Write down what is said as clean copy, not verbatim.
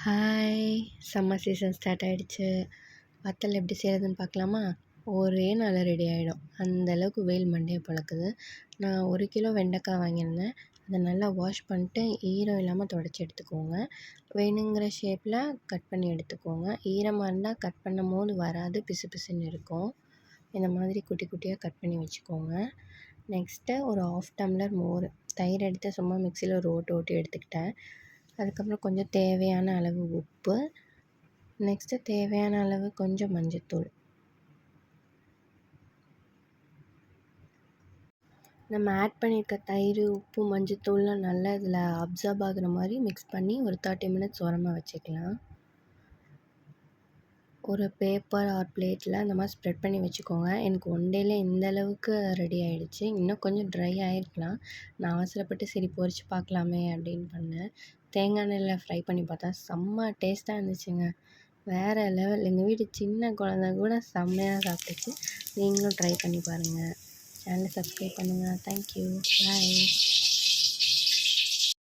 Hi! Summer season start ஆகிடுச்சு. வத்தல் எப்படி செய்கிறதுன்னு பார்க்கலாமா? ஒரே நாளில் ரெடி ஆகிடும். அந்தளவுக்கு வெயில் மண்டையை பொளக்குது. நான் 1 கிலோ வெண்டைக்காய் வாங்கியிருந்தேன். அதை நல்லா வாஷ் பண்ணிட்டு ஈரம் இல்லாமல் துடைச்சி எடுத்துக்கோங்க. வேணுங்கிற ஷேப்பில் கட் பண்ணி எடுத்துக்கோங்க. ஈரமாக இருந்தால் கட் பண்ணும்போது வராது, பிசு பிசுன்னு இருக்கும். இந்த மாதிரி குட்டி குட்டியாக கட் பண்ணி வச்சுக்கோங்க. நெக்ஸ்ட்டு ஒரு 1/2 டம்ளர் மோர், தயிர் எடுத்து சும்மா மிக்சியில் ஒரு ஓட்டு ஓட்டி எடுத்துக்கிட்டேன். அதுக்கப்புறம் கொஞ்சம் தேவையான அளவு உப்பு, நெக்ஸ்ட்டு தேவையான அளவு கொஞ்சம் மஞ்சத்தூள். நம்ம ஆட் பண்ணியிருக்க தயிர், உப்பு, மஞ்சத்தூள்லாம் நல்லா இதில் அப்சார்ப் ஆகுற மாதிரி மிக்ஸ் பண்ணி ஒரு 30 மினிட்ஸ் ஓரமாக வச்சுக்கலாம். ஒரு பேப்பர் ஆர் பிளேட்டில் இந்த மாதிரி ஸ்ப்ரெட் பண்ணி வச்சுக்கோங்க. எனக்கு 1 டேலே இந்த அளவுக்கு ரெடி ஆகிடுச்சு. இன்னும் கொஞ்சம் ட்ரை ஆகிருக்கலாம். நான் அவசரப்பட்டு சரி பொரிச்சு பார்க்கலாமே அப்படின்னு பண்ணேன். தேங்காய் எண்ணெயில் ஃப்ரை பண்ணி பார்த்தா செம்ம டேஸ்ட்டாக இருந்துச்சுங்க. வேறு லெவல். எங்கள் வீட்டு சின்ன குழந்த கூட செம்மையாக சாப்பிட்டுச்சு. நீங்களும் ட்ரை பண்ணி பாருங்கள். சேனலை சப்ஸ்கிரைப் பண்ணுங்கள். தேங்க்யூ. பாய்.